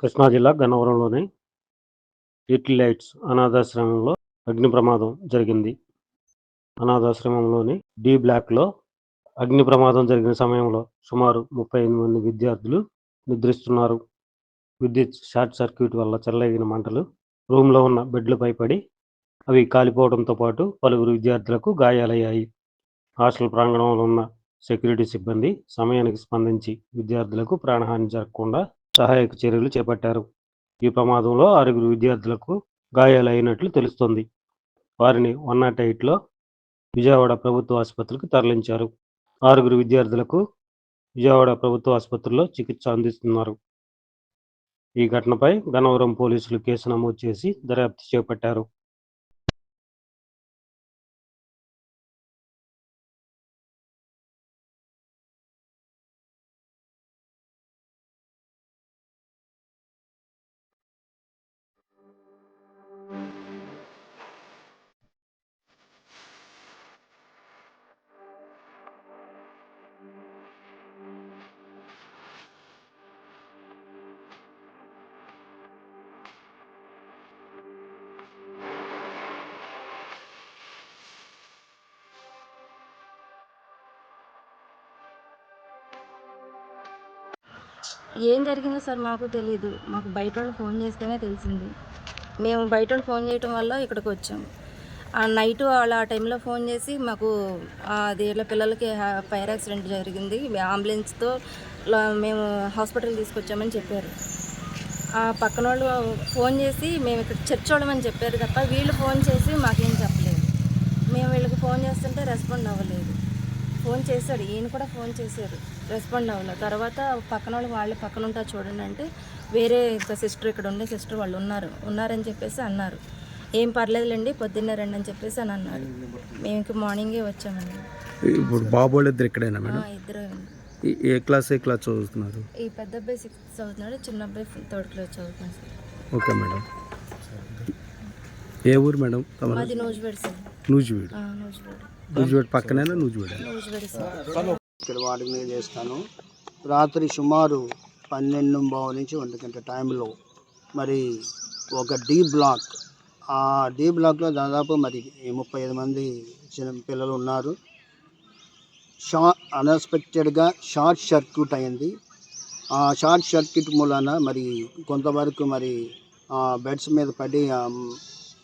కృష్ణా జిల్లా గన్నవరంలోని little lights అనాథాశ్రమంలో అగ్ని ప్రమాదం జరిగింది. అనాథాశ్రమంలోని డి బ్లాక్‌లో అగ్ని ప్రమాదం జరిగిన సమయంలో సుమారు 38 మంది విద్యార్థులు నిద్రిస్తున్నారు. విద్యుత్ షార్ట్ సర్క్యూట్ వల్ల చెలరేగిన మంటలు రూమ్‌లో ఉన్న బెడ్లపై పడి అవి కాలిపోవడంతో పాటు పలువురు విద్యార్థులకు గాయాలయ్యాయి. హాస్టల్ ప్రాంగణంలో ఉన్న సెక్యూరిటీ సిబ్బంది సమయానికి స్పందించి విద్యార్థులకు ప్రాణహాని జరగకుండా సహాయక చర్యలు చేపట్టారు. ఈ ప్రమాదంలో 6 విద్యార్థులకు గాయాలైనట్లు తెలుస్తోంది. వారిని 108లో విజయవాడ ప్రభుత్వ ఆసుపత్రికి తరలించారు. 6 విద్యార్థులకు విజయవాడ ప్రభుత్వ ఆసుపత్రిలో చికిత్స అందిస్తున్నారు. ఈ ఘటనపై గన్నవరం పోలీసులు కేసు నమోదు చేసి దర్యాప్తు చేపట్టారు. ఏం జరిగిందో సార్ మాకు తెలీదు. మాకు బయట వాళ్ళు ఫోన్ చేస్తేనే తెలిసింది. మేము బయట వాళ్ళు ఫోన్ చేయటం వల్ల ఇక్కడికి వచ్చాము. ఆ నైట్ వాళ్ళు ఆ టైంలో ఫోన్ చేసి మాకు అది ఇలా పిల్లలకి ఫైర్ యాక్సిడెంట్ జరిగింది, అంబులెన్స్తో మేము హాస్పిటల్ తీసుకొచ్చామని చెప్పారు. ఆ పక్కన వాళ్ళు ఫోన్ చేసి మేము ఇక్కడ చర్చ్ వాళ్ళమని చెప్పారు తప్ప వీళ్ళు ఫోన్ చేసి మాకేం చెప్పలేదు. మేము వీళ్ళకి ఫోన్ చేస్తుంటే రెస్పాండ్ అవ్వలేదు. ఫోన్ చేశాడు, ఈయన కూడా ఫోన్ చేశారు, రెస్పాండ్ అవ్వలేదు. తర్వాత పక్కన వాళ్ళు పక్కన ఉంటారు చూడండి అంటే వేరే సిస్టర్ ఇక్కడ ఉండే సిస్టర్ వాళ్ళు ఉన్నారని చెప్పేసి అన్నారు. ఏం పర్లేదులేండి పొద్దున్నే రండి అని చెప్పేసి అని అన్నారు. మేము ఇంక మార్నింగే వచ్చామండి. ఇప్పుడు బాబు వాళ్ళు ఇద్దరు ఇక్కడేనా మేడం? ఇద్దరు. ఏ క్లాస్ చదువుతున్నారు? ఈ పెద్ద అబ్బాయి 6th చదువుతున్నాడు, చిన్న అబ్బాయి 3rd క్లాస్ చదువుతున్నాడు సార్. Okay madam. ఏ ఊరు మేడం? అది నూజివేడ్ సార్. నూజివేడ్ పక్కనేనా? నూజివేడ్ సార్. ఇక్కడ వాడిని చేస్తాను. రాత్రి సుమారు 12:15 నుంచి 1 గంట టైంలో మరి ఒక డి బ్లాక్, ఆ డి బ్లాక్లో దాదాపు మరి 35 మంది చిన్న పిల్లలు ఉన్నారు. అన్ఎక్స్పెక్టెడ్గా షార్ట్ సర్క్యూట్ అయింది. ఆ షార్ట్ సర్క్యూట్ మూలాన మరి కొంతవరకు మరి బెడ్స్ మీద పడి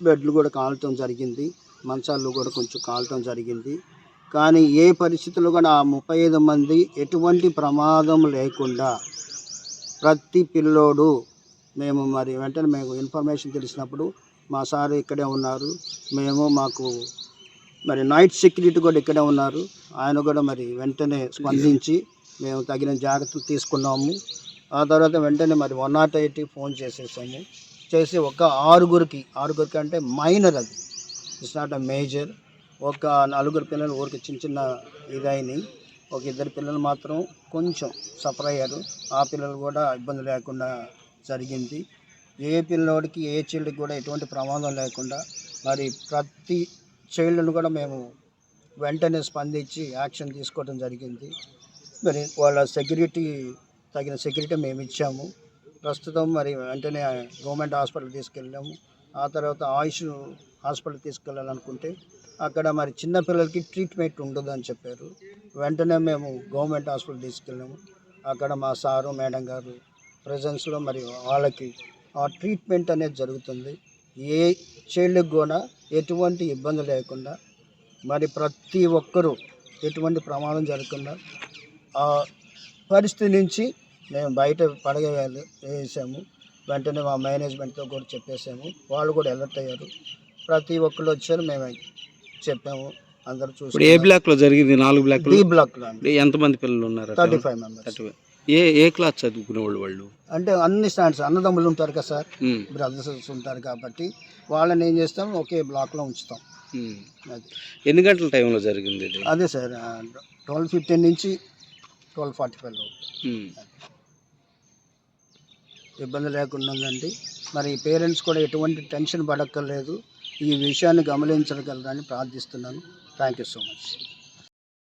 బెడ్లు కూడా కాలటం జరిగింది, మంచాలు కూడా కొంచెం కాలటం జరిగింది. కానీ ఏ పరిస్థితుల్లో కూడా ఆ 35 మంది ఎటువంటి ప్రమాదం లేకుండా ప్రతి పిల్లోడు మేము మరి వెంటనే మేము ఇన్ఫర్మేషన్ తెలిసినప్పుడు మా సార్ ఇక్కడే ఉన్నారు, మాకు మరి నైట్ సెక్యూరిటీ కూడా ఇక్కడే ఉన్నారు, ఆయన కూడా మరి వెంటనే స్పందించి మేము తగిన జాగ్రత్తలు తీసుకున్నాము. ఆ తర్వాత వెంటనే మరి 108కి ఫోన్ చేసేసాము. చేసి ఒక 6 అంటే మైనర్, అది ఇట్స్ నాట్ అ మేజర్. ఒక 4 పిల్లలు ఊరికి చిన్న ఇదైనాయి. ఒక 2 పిల్లలు మాత్రం కొంచెం సఫర్ అయ్యారు. ఆ పిల్లలు కూడా ఇబ్బంది లేకుండా జరిగింది. ఏ పిల్లోడికి ఏ చైల్డ్కి కూడా ఎటువంటి ప్రమాదం లేకుండా మరి ప్రతి చైల్డ్ను కూడా మేము వెంటనే స్పందించి యాక్షన్ తీసుకోవడం జరిగింది. మరి వాళ్ళ తగిన సెక్యూరిటీ మేము ఇచ్చాము. ప్రస్తుతం మరి వెంటనే గవర్నమెంట్ హాస్పిటల్ తీసుకెళ్ళాము. ఆ తర్వాత ఆయుష్ హాస్పిటల్ తీసుకెళ్ళాలనుకుంటే అక్కడ మరి చిన్నపిల్లలకి ట్రీట్మెంట్ ఉండదు అని చెప్పారు. వెంటనే మేము గవర్నమెంట్ హాస్పిటల్ తీసుకెళ్ళాము. అక్కడ మా సారు మేడం గారు ప్రెజెన్స్లో మరి వాళ్ళకి ఆ ట్రీట్మెంట్ అనేది జరుగుతుంది. ఏ చైల్డ్కి కూడా ఎటువంటి ఇబ్బంది లేకుండా మరి ప్రతి ఒక్కరూ ఎటువంటి ప్రమాదం జరగకుండా ఆ పరిస్థితి నుంచి మేము బయట వేసాము. వెంటనే మా మేనేజ్మెంట్తో కూడా చెప్పేసాము. వాళ్ళు కూడా అలర్ట్ అయ్యారు. ప్రతి ఒక్కరు వచ్చారు, మేము చెప్పాము. అందరూ చూసి ఏ బ్లాక్లో జరిగింది? 4 బ్లాక్. డి బ్లాక్లో ఎంతమంది పిల్లలు ఉన్నారు? 35 మెంబర్స్. ఏ క్లాస్ చదువుకునే వాళ్ళు? అంటే అన్ని స్టాండ్స్, అన్నదమ్ములు ఉంటారు కదా సార్, బ్రదర్స్ ఉంటారు కాబట్టి వాళ్ళని ఏం చేస్తాం, ఒకే బ్లాక్లో ఉంచుతాం. అది ఎన్ని గంటల టైంలో జరిగింది? అదే సార్ 12:15 నుంచి 12:45లో. ఇబ్బంది లేకుండా ఉందండి. మరి పేరెంట్స్ కూడా ఎటువంటి టెన్షన్ పడక్కర్లేదు, ఈ విషయాన్ని గమనించగలరని ప్రార్థిస్తున్నాను. Thank you so much.